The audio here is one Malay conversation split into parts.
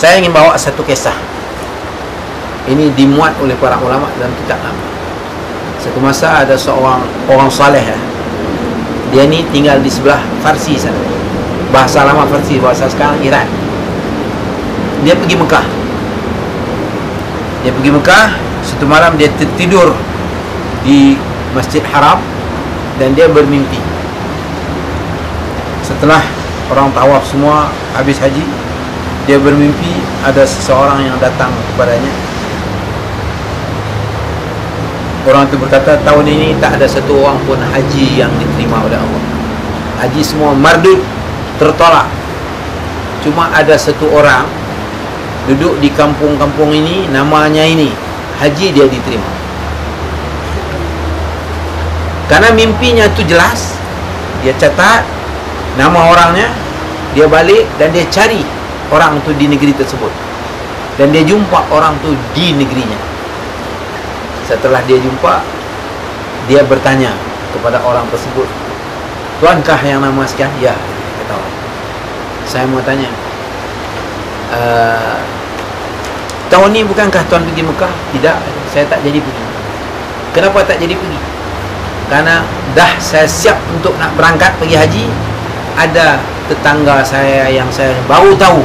Saya ingin bawa satu kisah. Ini dimuat oleh para ulama dalam kitab lama. Satu masa ada seorang orang saleh ya. Dia ni tinggal di sebelah Farsi sana. Bahasa lama Farsi, bahasa sekarang Iran. Dia pergi Mekah. Satu malam dia tertidur di Masjid Haram dan dia bermimpi. Setelah orang tawaf semua habis haji, dia bermimpi ada seseorang yang datang kepadanya. Orang itu berkata, tahun ini tak ada satu orang pun haji yang diterima oleh Allah. Haji semua mardud, tertolak. Cuma ada satu orang duduk di kampung-kampung ini, namanya ini, haji dia diterima. Karena mimpinya itu jelas, dia catat nama orangnya, dia balik dan dia cari orang itu di negeri tersebut. Dan dia jumpa orang itu di negerinya. Setelah dia jumpa, dia bertanya kepada orang tersebut, tuankah yang nama sekian? Ya, kata orang. Saya mau tanya, tahun ni bukankah tuan pergi Mekah? Tidak, saya tak jadi pergi. Kenapa tak jadi pergi? Karena dah saya siap untuk nak berangkat pergi haji. Ada tetangga saya yang saya baru tahu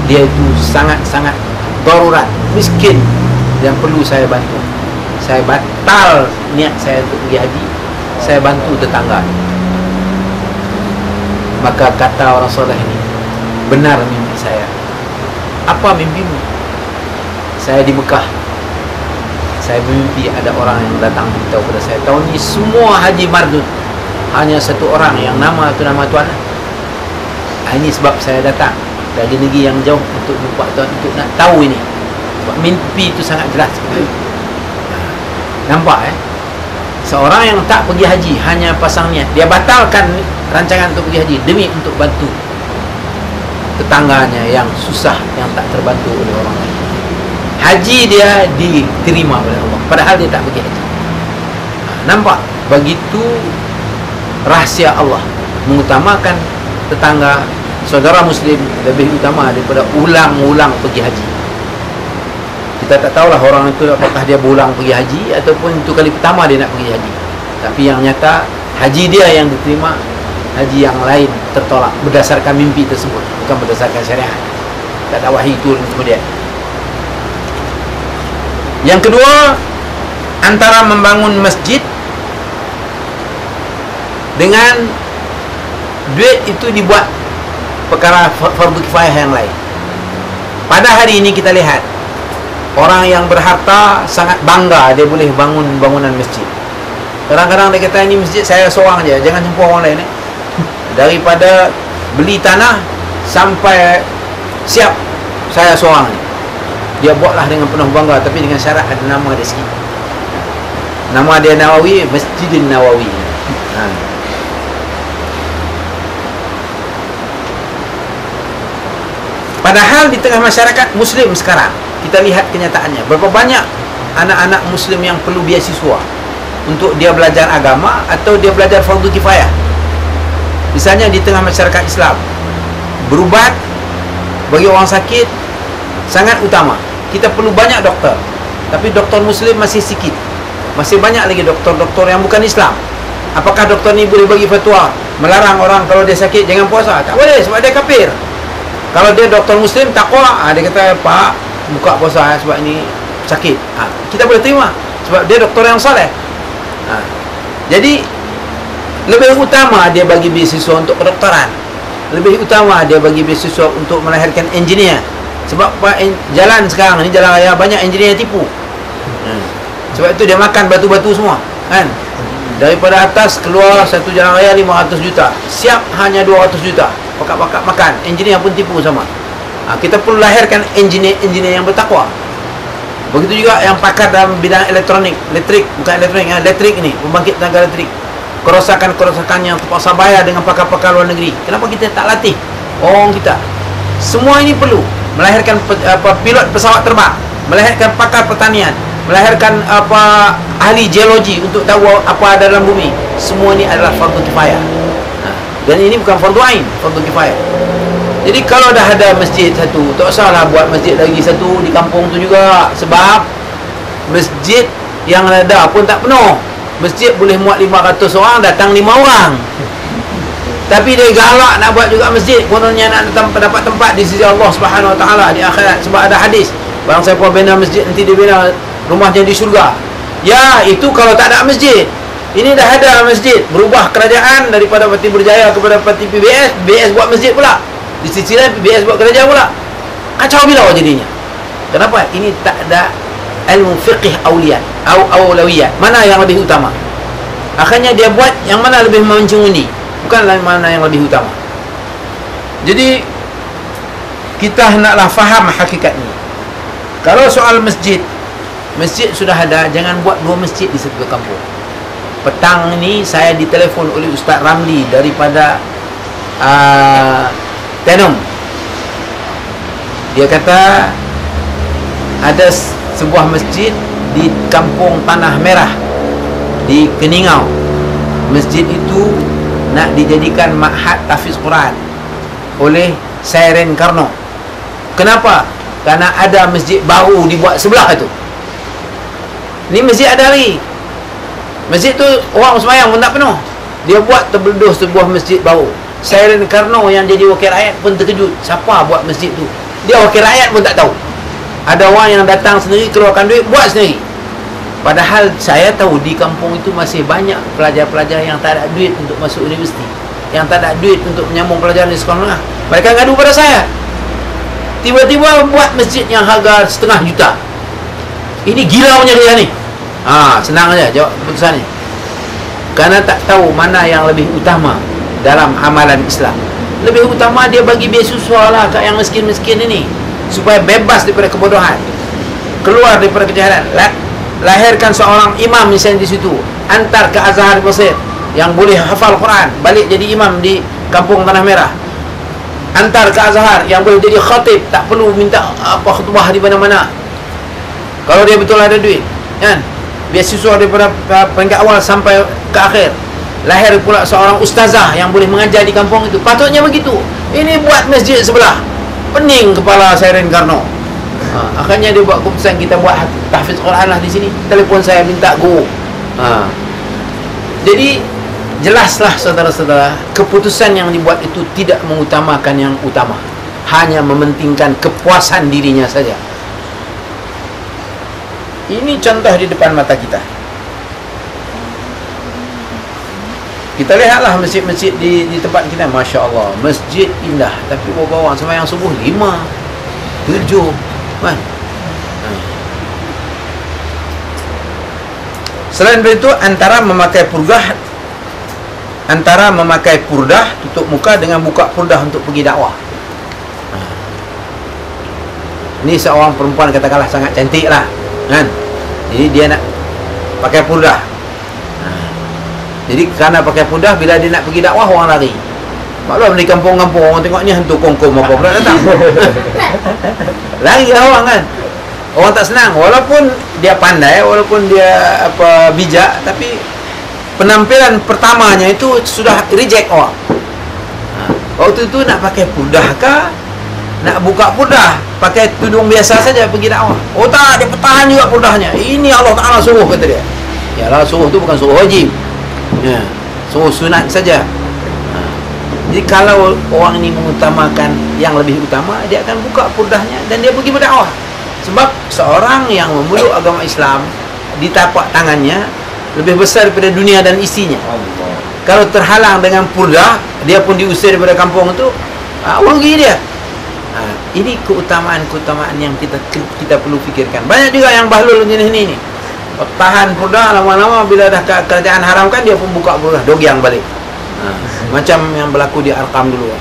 dia itu sangat-sangat darurat, miskin, yang perlu saya bantu. Saya batal niat saya untuk pergi haji. Saya bantu tetangga. Maka kata orang soleh ini, benar mimpi saya. Apa mimpimu? Saya di Mekah. Saya bermimpi ada orang yang datang beritahu kepada saya, tahun ini semua haji mardud, hanya satu orang yang nama itu nama tuan. Ini sebab saya datang dari negeri yang jauh untuk jumpa tuan, untuk nak tahu ini. Sebab mimpi itu sangat jelas. Nampak seorang yang tak pergi haji hanya pasang niat, dia batalkan rancangan untuk pergi haji demi untuk bantu tetangganya yang susah, yang tak terbantu oleh orang lain. Haji dia diterima oleh Allah, padahal dia tak pergi haji. Nampak begitu rahsia Allah mengutamakan tetangga, saudara muslim lebih utama daripada ulang-ulang pergi haji. Kita tak tahulah orang itu apakah dia berulang pergi haji ataupun itu kali pertama dia nak pergi haji. Tapi yang nyata, haji dia yang diterima, haji yang lain tertolak berdasarkan mimpi tersebut, bukan berdasarkan syariat. Tak ada wahyu turun kemudian. Yang kedua, antara membangun masjid dengan duit itu dibuat perkara fardu kifayah yang lain. Pada hari ini kita lihat orang yang berharta sangat bangga dia boleh bangun bangunan masjid. Kadang-kadang dia kata, ini masjid saya seorang je, jangan jumpa orang lain. Daripada beli tanah sampai siap, saya seorang ni. Dia buatlah dengan penuh bangga, tapi dengan syarat ada nama dia sikit. Nama dia Nawawi, Masjidin Nawawi. Padahal di tengah masyarakat muslim sekarang, kita lihat kenyataannya, berapa banyak anak-anak muslim yang perlu beasiswa untuk dia belajar agama atau dia belajar fardu kifayah. Misalnya di tengah masyarakat Islam, berubat bagi orang sakit sangat utama. Kita perlu banyak doktor, tapi doktor muslim masih sikit. Masih banyak lagi doktor-doktor yang bukan Islam. Apakah doktor ni boleh bagi fatwa melarang orang kalau dia sakit jangan puasa? Tak boleh, sebab dia kafir. Kalau dia doktor muslim takwa, dia kata, Pak, buka puasa sebab ini sakit. Kita boleh terima sebab dia doktor yang soleh. Jadi lebih utama dia bagi beasiswa untuk kedoktoran, lebih utama dia bagi beasiswa untuk melahirkan engineer. Sebab jalan sekarang ni, jalan raya, banyak engineer tipu. Sebab itu dia makan batu-batu semua, kan? Daripada atas keluar satu jalan raya 500 juta, siap hanya 200 juta, pakat-pakat makan. Engineer pun tipu sama. Kita perlu lahirkan engineer yang bertakwa. Begitu juga yang pakar dalam bidang elektrik, elektrik ni, pembangkit tenaga elektrik. Kerosakan-kerosakan yang terpaksa bayar dengan pakar-pakar luar negeri. Kenapa kita tak latih orang kita? Semua ini perlu. Melahirkan pilot pesawat terbang, melahirkan pakar pertanian, melahirkan ahli geologi untuk tahu apa ada dalam bumi. Semua ini adalah fardu kifayah. Dan ini bukan fardu ain, fardu kifayah. Jadi kalau dah ada masjid satu, tak usahlah buat masjid lagi satu di kampung tu juga. Sebab masjid yang ada pun tak penuh. Masjid boleh muat 500 orang, datang 5 orang. Tapi dia galak nak buat juga masjid, kononnya nak dapat tempat di sisi Allah Subhanahu Wa Taala di akhirat. Sebab ada hadis, barang siapa bina masjid nanti dia bina rumahnya di syurga. Ya, itu kalau tak ada masjid. Ini dah ada masjid, berubah kerajaan daripada Parti Berjaya kepada Parti PBS. PBS buat masjid pula, di sisi lain PBS buat kerajaan pula. Kacau bilau jadinya. Kenapa? Ini tak ada ilmu fiqh awlawiyat. Mana yang lebih utama? Akhirnya dia buat yang mana lebih mencunguni, bukan mana yang lebih utama. Jadi kita hendaklah faham hakikat ini. Kalau soal masjid, masjid sudah ada, jangan buat 2 masjid di satu kampung. Petang ini saya ditelefon oleh Ustaz Ramli daripada Tenom. Dia kata ada sebuah masjid di kampung Tanah Merah di Keningau. Masjid itu nak dijadikan ma'had tahfiz Quran oleh Sairen Karno. Kenapa? Karena ada masjid baru dibuat sebelah itu. Ni masjid ada lagi. Masjid tu orang sembahyang pun tak penuh. Dia buat terbeluh sebuah masjid baru. Sairen Karno yang jadi wakil rakyat pun terkejut. Siapa buat masjid tu? Dia wakil rakyat pun tak tahu. Ada orang yang datang sendiri, keluarkan duit, buat sendiri. Padahal saya tahu di kampung itu masih banyak pelajar-pelajar yang tak ada duit untuk masuk universiti, yang tak ada duit untuk menyambung pelajaran di sekolah menengah. Mereka ngadu pada saya. Tiba-tiba buat masjid yang harga 500,000 juta. Ini gila punya dia ni. Senang aja jawab keputusan ni. Kerana tak tahu mana yang lebih utama dalam amalan Islam. Lebih utama dia bagi beasiswa lah kat yang miskin-miskin ini, supaya bebas daripada kebodohan, keluar daripada kejahalan. Lahirkan seorang imam misalnya di situ, antar ke Azhar Mesir yang boleh hafal Quran, balik jadi imam di kampung Tanah Merah. Antar ke Azhar yang boleh jadi khatib, tak perlu minta khutbah di mana-mana. Kalau dia betul ada duit, kan? Beasiswa daripada peringkat awal sampai ke akhir. Lahir pula seorang ustazah yang boleh mengajar di kampung itu. Patutnya begitu. Ini buat masjid sebelah, pening kepala Sairen Karno. Akhirnya dia buat keputusan, kita buat tahfiz Quran lah di sini. Telefon saya minta go. Jadi jelaslah saudara-saudara, keputusan yang dibuat itu tidak mengutamakan yang utama, hanya mementingkan kepuasan dirinya saja. Ini contoh di depan mata kita. Kita lihatlah masjid-masjid di tempat kita, Masya Allah, masjid indah. Tapi bawa orang sembahyang subuh 5, 7 kan? Selain itu, antara memakai purdah tutup muka dengan buka purdah untuk pergi dakwah. Ini seorang perempuan katakanlah sangat cantik lah, kan? Jadi dia nak pakai purdah. Jadi kerana pakai purdah, bila dia nak pergi dakwah, orang lari. Maklum di kampung-kampung orang tengok ni hantu kongkom apa pula datang. Lari lah orang, kan? Orang tak senang. Walaupun dia pandai, walaupun dia bijak, tapi penampilan pertamanya itu sudah reject orang. Waktu itu nak pakai purdah kah? Nak buka purdah, pakai tudung biasa saja pergi dakwah. Oh tak, dia pertahan juga purdahnya. Ini Allah Ta'ala suruh, kata dia. Yalah, suruh tu bukan suruh wajib, ya, suruh sunat saja. Jadi kalau orang ini mengutamakan yang lebih utama, dia akan buka purdahnya dan dia pergi berdakwah. Sebab seorang yang memeluk agama Islam, di tapak tangannya lebih besar daripada dunia dan isinya. Allah. Kalau terhalang dengan purdah, dia pun diusir daripada kampung itu, rugi dia. Ini keutamaan-keutamaan yang kita perlu fikirkan. Banyak juga yang bahlul jenis ini. Tahan purdah, lama-lama bila dah kerajaan haramkan, dia pun buka purdah, dogyang balik. Macam yang berlaku di Arkam dulu.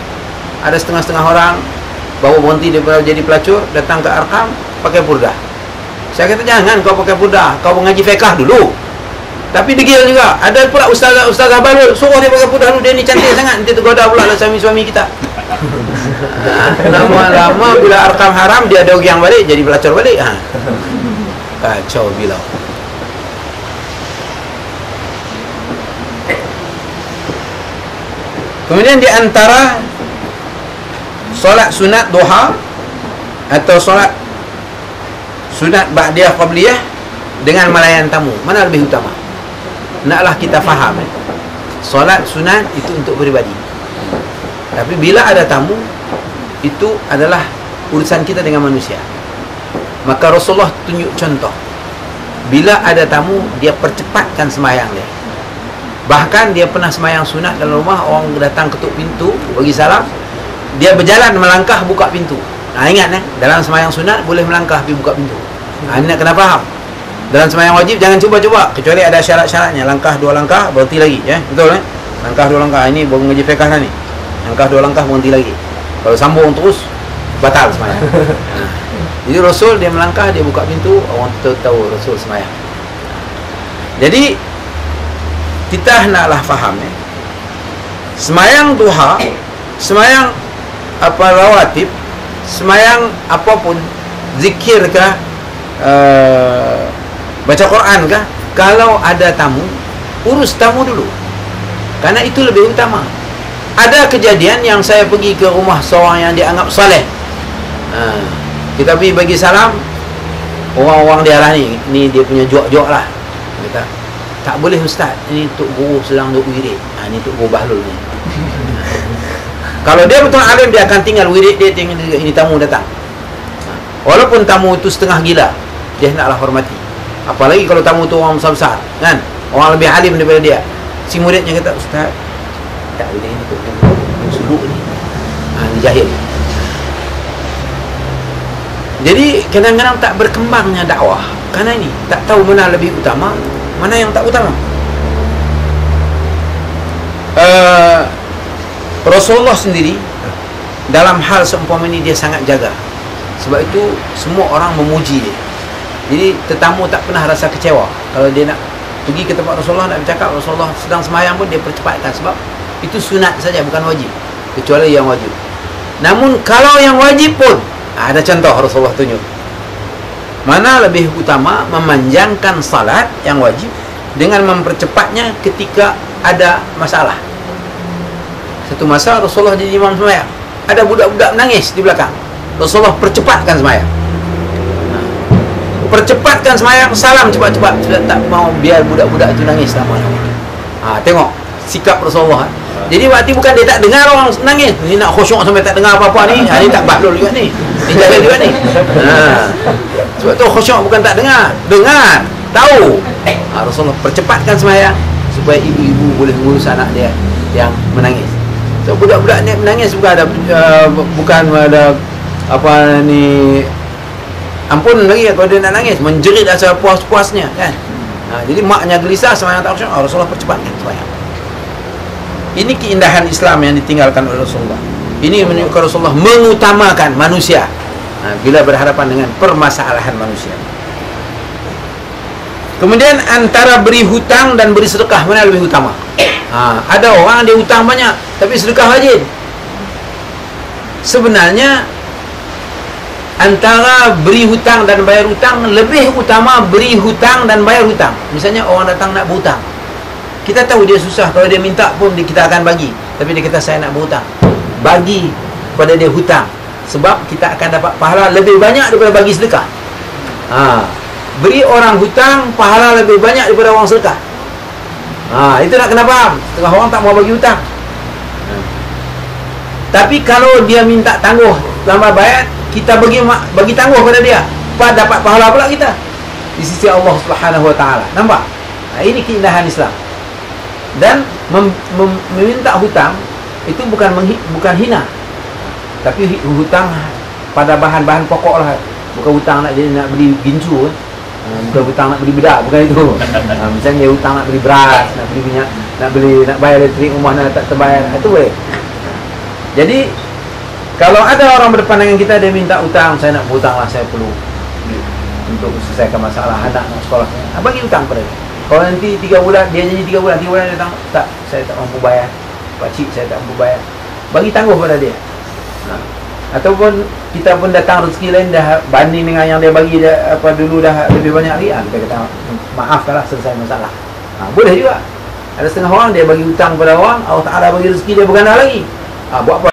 Ada setengah-setengah orang baru berhenti daripada jadi pelacur, datang ke Arkam pakai purdah. Saya kata, jangan kau pakai purdah, kau mengaji fiqh dulu. Tapi degil juga. Ada pula ustazah baru suruh dia pakai purdah dulu, dia ni cantik sangat, nanti tergoda pula lah suami-suami kita. Lama-lama bila Arkam haram, dia dogyang balik, jadi pelacur balik. Kacau bilau. Kemudian di antara solat sunat duha atau solat sunat ba'diyah qabliyah dengan melayan tamu, mana lebih utama? Naklah kita faham, solat sunat itu untuk peribadi, tapi bila ada tamu itu adalah urusan kita dengan manusia. Maka Rasulullah tunjuk contoh, bila ada tamu dia percepatkan sembahyang dia. Bahkan dia pernah sembahyang sunat dalam rumah, orang datang ketuk pintu bagi salam, dia berjalan melangkah buka pintu. Ingat dalam sembahyang sunat boleh melangkah pergi buka pintu. Ini nak kena faham. Dalam sembahyang wajib jangan cuba-cuba, kecuali ada syarat-syaratnya. Langkah 2 langkah berhenti lagi, betul langkah 2 langkah. Ini baru mengaji fiqh ni. Langkah 2 langkah berhenti lagi. Kalau sambung terus batal sembahyang. Jadi Rasul dia melangkah, dia buka pintu, orang tahu Rasul sembahyang. Jadi kita naklah faham sembahyang duha, sembahyang rawatib, sembahyang apapun, zikir kah, baca Quran kah, kalau ada tamu, urus tamu dulu, karena itu lebih utama. Ada kejadian yang saya pergi ke rumah seorang yang dianggap soleh, kita pergi bagi salam, orang-orang dia lah ni dia punya jok-jok lah, kata tak boleh ustaz, ini Tok Guru sedang duk wirid, ni Tok Guru Bahlul ni. Kalau dia betul alim, dia akan tinggal wirid dia, tinggal ini tamu datang. Walaupun tamu itu setengah gila, dia naklah hormati. Apalagi kalau tamu tu orang besar-besar, kan, orang lebih alim daripada dia. Si muridnya kata, ustaz tak boleh ni Tok Guru suluk ni, ni jahil. Jadi kadang-kadang tak berkembangnya dakwah kerana ini, tak tahu mana lebih utama, mana yang tak utama. Rasulullah sendiri dalam hal seumpama ini dia sangat jaga. Sebab itu semua orang memuji dia. Jadi tetamu tak pernah rasa kecewa kalau dia nak pergi ke tempat Rasulullah, nak bercakap, Rasulullah sedang sembahyang pun dia percepatkan, sebab itu sunat saja, bukan wajib, kecuali yang wajib. Namun kalau yang wajib pun ada contoh Rasulullah tunjuk mana lebih utama, memanjangkan salat yang wajib dengan mempercepatnya ketika ada masalah. Satu masa Rasulullah jadi imam sembahyang, ada budak-budak menangis di belakang, Rasulullah percepatkan sembahyang, percepatkan sembahyang, salam cepat-cepat, sudah tak mau biar budak-budak itu nangis lama-lama. Tengok sikap Rasulullah. Jadi waktu bukan dia tak dengar orang nangis, ni nak khusyuk sampai tak dengar apa-apa ni, ni tak bahlul juga ni, ni jaga juga ni. Sebab tu khusyuk bukan tak dengar, dengar, tahu. Rasulullah percepatkan sembahyang supaya ibu-ibu boleh mengurus anak dia yang menangis. So budak-budak ni menangis bukan ada apa ni, ampun lagi kalau dia nak nangis, menjerit asal puas-puasnya, kan. Jadi maknya gelisah sembahyang tak khusyuk, Rasulullah percepatkan sembahyang. Ini keindahan Islam yang ditinggalkan oleh Rasulullah. Ini menunjukkan Rasulullah mengutamakan manusia bila berhadapan dengan permasalahan manusia. Kemudian antara beri hutang dan beri sedekah, mana lebih utama? Ada orang dia hutang banyak tapi sedekah rajin. Sebenarnya antara beri hutang dan bayar hutang, lebih utama beri hutang dan bayar hutang. Misalnya orang datang nak berhutang, kita tahu dia susah, kalau dia minta pun kita akan bagi, tapi dia kata saya nak berhutang, bagi pada dia hutang, sebab kita akan dapat pahala lebih banyak daripada bagi sedekah. Beri orang hutang pahala lebih banyak daripada orang sedekah. Itu nak kena faham. Setengah orang tak mau bagi hutang, tapi kalau dia minta tangguh lama bayar, kita bagi tangguh pada dia, dapat pahala pula kita di sisi Allah Subhanahu Wa Taala. Nampak? Ini keindahan Islam. Dan meminta hutang itu bukan hina, tapi hutang pada bahan-bahan pokok lah. Bukan hutang nak beli gincu, bukan hutang nak beli bedak, bukan itu. Misalnya hutang nak beli beras, nak beli minyak, nak bayar elektrik rumah tak terbayar, itu boleh. Jadi kalau ada orang berdepan dengan kita, dia minta hutang, saya nak berhutang lah, saya perlu untuk selesaikan masalah anak nak sekolah, bagi hutang pada dia. Kalau nanti 3 bulan, dia janji 3 bulan dia datang, tak, saya tak mampu bayar, pakcik saya tak mampu bayar, bagi tangguh pada dia. Ataupun kita pun datang rezeki lain dah banding dengan yang dia bagi dulu dah lebih banyak lagi, kita kata maafkanlah, selesai masalah. Boleh juga. Ada setengah orang dia bagi hutang pada orang, Allah Ta'ala bagi rezeki dia berganda lagi. Buat apa?